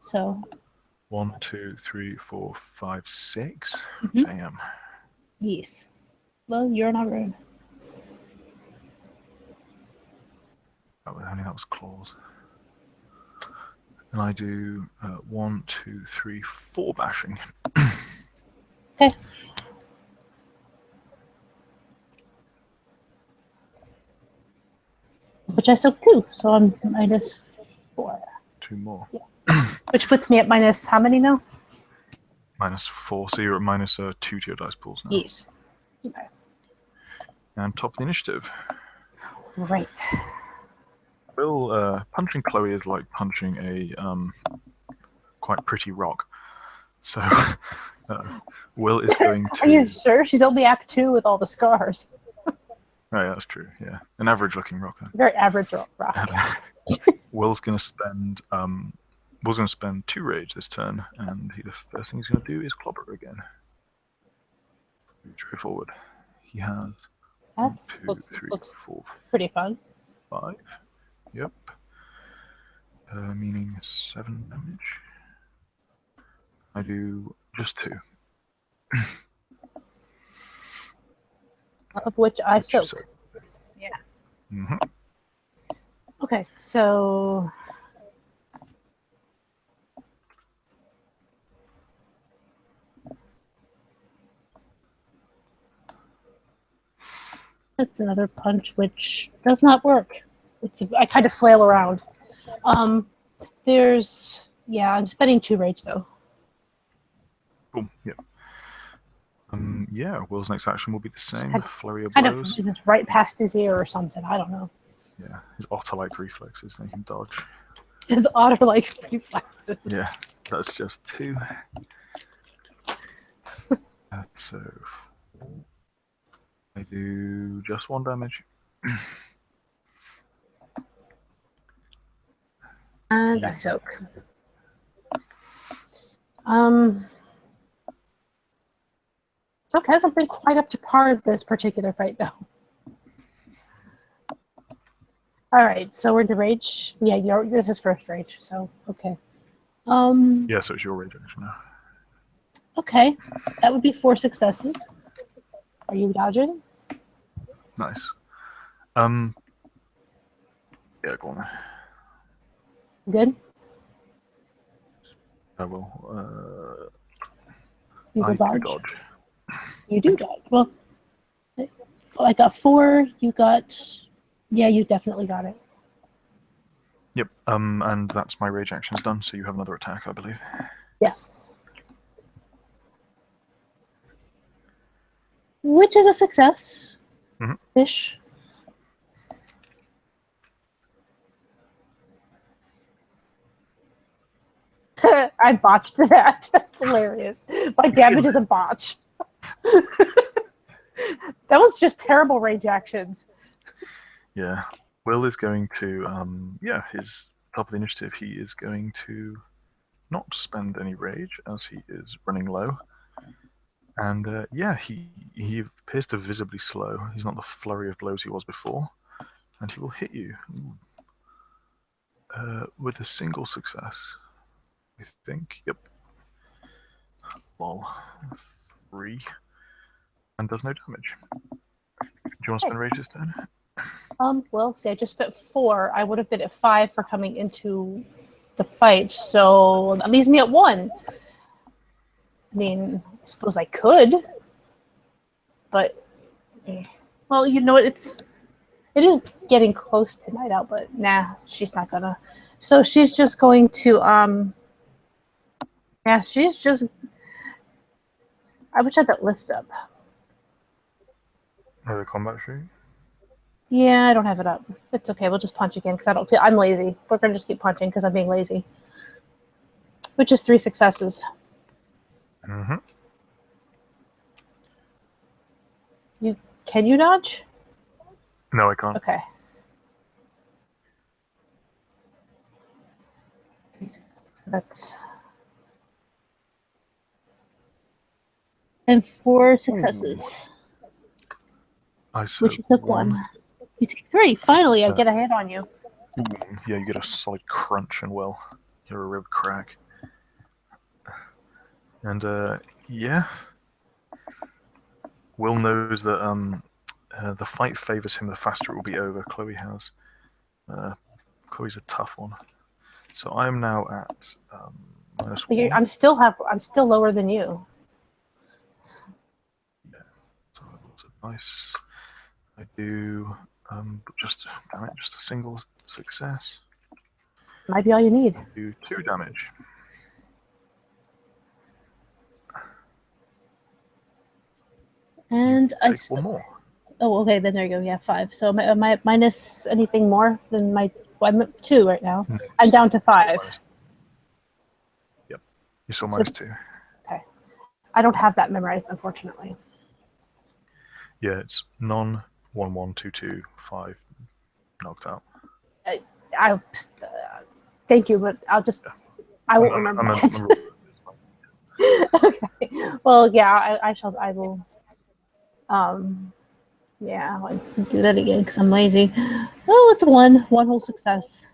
[SPEAKER 4] So.
[SPEAKER 3] 1, 2, 3, 4, 5, 6. Damn.
[SPEAKER 4] Yes. Well, you're not rude.
[SPEAKER 3] That was claws. And I do 1, 2, 3, 4 bashing.
[SPEAKER 4] Okay. Which I soaked 2, so I'm -4.
[SPEAKER 3] 2 more.
[SPEAKER 4] Yeah. Which puts me at minus how many now?
[SPEAKER 3] -4, so you're at -2 to your dice pools now.
[SPEAKER 4] Yes. Okay.
[SPEAKER 3] And top of the initiative.
[SPEAKER 4] Right.
[SPEAKER 3] Will, punching Chloe is like punching a quite pretty rock. So Will is going to.
[SPEAKER 4] Are you sure? She's only Act 2 with all the scars.
[SPEAKER 3] Oh yeah, that's true. Yeah, an average-looking rock.
[SPEAKER 4] Very average rock.
[SPEAKER 3] Will's going to spend 2 rage this turn, and the first thing he's going to do is clobber again. Straightforward. He has
[SPEAKER 4] That
[SPEAKER 3] 2,
[SPEAKER 4] looks
[SPEAKER 3] 3, 4,
[SPEAKER 4] pretty fun.
[SPEAKER 3] 5. Yep. Meaning 7 damage. I do just 2.
[SPEAKER 4] Of which I
[SPEAKER 3] Which you
[SPEAKER 4] soak. Yeah.
[SPEAKER 3] Mm-hmm.
[SPEAKER 4] Okay, so that's another punch which does not work. I kind of flail around. I'm spending 2 rage though.
[SPEAKER 3] Boom. Yep. Yeah, Will's next action will be the same. Flurry of
[SPEAKER 4] Kind of
[SPEAKER 3] blows.
[SPEAKER 4] is this right past his ear or something? I don't know.
[SPEAKER 3] Yeah, his otter-like reflexes, they can dodge.
[SPEAKER 4] His otter-like reflexes.
[SPEAKER 3] Yeah, that's just 2. So I do just 1 damage.
[SPEAKER 4] And I soak. Soak hasn't been quite up to par this particular fight though. All right, so we're into rage. Yeah, this is first rage, so okay.
[SPEAKER 3] Yeah, so it's your rage action now.
[SPEAKER 4] Okay, that would be 4 successes. Are you dodging?
[SPEAKER 3] Nice. Yeah, go on.
[SPEAKER 4] Good.
[SPEAKER 3] I will.
[SPEAKER 4] You will
[SPEAKER 3] I
[SPEAKER 4] dodge.
[SPEAKER 3] do dodge.
[SPEAKER 4] You do dodge. Well, I got 4. You got. Yeah, you definitely got it.
[SPEAKER 3] Yep. And that's my rage action's done. So you have another attack, I believe.
[SPEAKER 4] Yes. Which is a success.
[SPEAKER 3] Mm-hmm.
[SPEAKER 4] Ish. I botched that. That's hilarious. My damage is a botch. That was just terrible range actions.
[SPEAKER 3] Yeah. Will is going to, his top of the initiative, he is going to not spend any rage as he is running low. And he appears to visibly slow. He's not the flurry of blows he was before. And he will hit you with a single success, I think. Yep. Lol. 3. And does no damage. Do you want to spend rage this turn?
[SPEAKER 4] Well, see, I just spent 4. I would have been at 5 for coming into the fight, so that leaves me at 1. I mean, I suppose I could, but well, you know what? It is getting close to night out, but nah, she's not gonna. So she's just going to she's just. I wish I had that list up.
[SPEAKER 3] The combat sheet?
[SPEAKER 4] Yeah, I don't have it up. It's okay. We'll just punch again because I'm lazy. We're gonna just keep punching because I'm being lazy. Which is 3 successes.
[SPEAKER 3] Mm-hmm.
[SPEAKER 4] Can you dodge?
[SPEAKER 3] No, I can't.
[SPEAKER 4] Okay. So that's. And 4 successes. Which you took 1. You take 3. Finally, I get a hit on you.
[SPEAKER 3] Yeah, you get a solid crunch and you're a real crack. And Will knows that the fight favors him. The faster it will be over. Chloe's a tough one. So I'm now at -1.
[SPEAKER 4] I'm still lower than you.
[SPEAKER 3] Yeah, so that's nice. I do just a single success.
[SPEAKER 4] Might be all you need.
[SPEAKER 3] I do 2 damage.
[SPEAKER 4] And I
[SPEAKER 3] take 1 more.
[SPEAKER 4] Oh, okay. Then there you go. Yeah, 5. So am I minus anything more than my? Well, I'm at 2 right now.
[SPEAKER 3] No,
[SPEAKER 4] I'm down to
[SPEAKER 3] still
[SPEAKER 4] 5.
[SPEAKER 3] Yep, you're still
[SPEAKER 4] So-
[SPEAKER 3] -2.
[SPEAKER 4] Okay. I don't have that memorized, unfortunately.
[SPEAKER 3] Yeah, it's non 1 1 2 2 5 knocked out.
[SPEAKER 4] I thank you, but I won't remember that. Okay. Well, yeah, I will. Yeah, I'll do that again because I'm lazy. Oh, it's one whole success.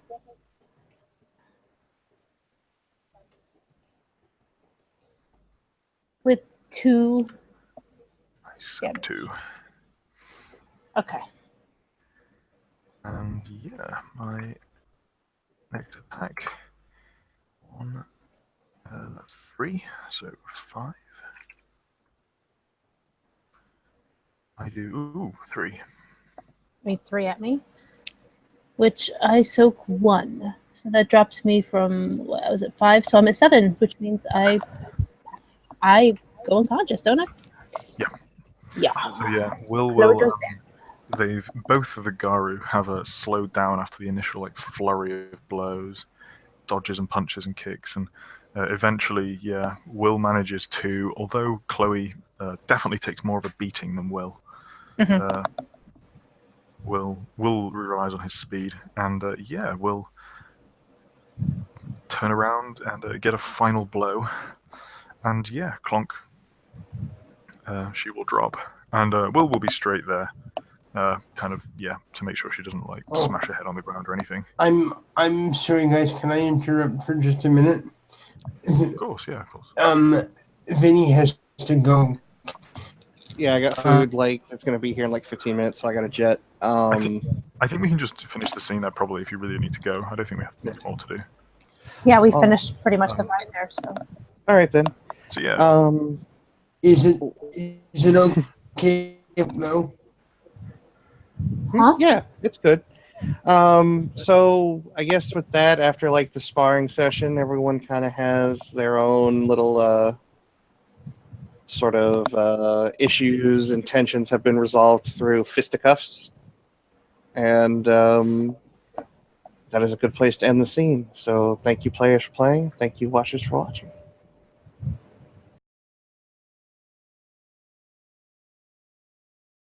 [SPEAKER 4] With 2.
[SPEAKER 3] Nice,
[SPEAKER 4] Yeah.
[SPEAKER 3] 2.
[SPEAKER 4] Okay.
[SPEAKER 3] And yeah, my next attack on 3, so 5. I do 3.
[SPEAKER 4] Made 3 at me, which I soak 1. So that drops me from what was it 5? So I'm at 7, which means I go unconscious, don't I?
[SPEAKER 3] Yeah.
[SPEAKER 4] Yeah.
[SPEAKER 3] So yeah, Will
[SPEAKER 4] Lower goes down.
[SPEAKER 3] they've both of the Garu have slowed down after the initial like flurry of blows, dodges and punches and kicks, and eventually, yeah, Will manages to. Although Chloe definitely takes more of a beating than Will.
[SPEAKER 4] Mhm.
[SPEAKER 3] Will relies on his speed, and yeah, Will turn around and get a final blow, and yeah, clonk. She will drop, and Will be straight there. Kind of, yeah, to make sure she doesn't like smash her head on the ground or anything.
[SPEAKER 2] I'm sorry, guys. Can I interrupt for just a minute?
[SPEAKER 3] Of course, yeah, of course.
[SPEAKER 2] Vinny has to go.
[SPEAKER 1] Yeah, I got food. Like it's gonna be here in like 15 minutes, so I got a jet.
[SPEAKER 3] I think we can just finish the scene there probably if you really need to go. I don't think we have much more to do.
[SPEAKER 4] Yeah, we finished pretty much the fight there. So
[SPEAKER 1] all right then.
[SPEAKER 3] So yeah,
[SPEAKER 2] Is it okay though?
[SPEAKER 4] Huh?
[SPEAKER 1] Yeah, it's good. So I guess with that, after like the sparring session, everyone kind of has their own little sort of issues and tensions have been resolved through fisticuffs, and that is a good place to end the scene. So thank you, players, for playing. Thank you, watchers, for watching.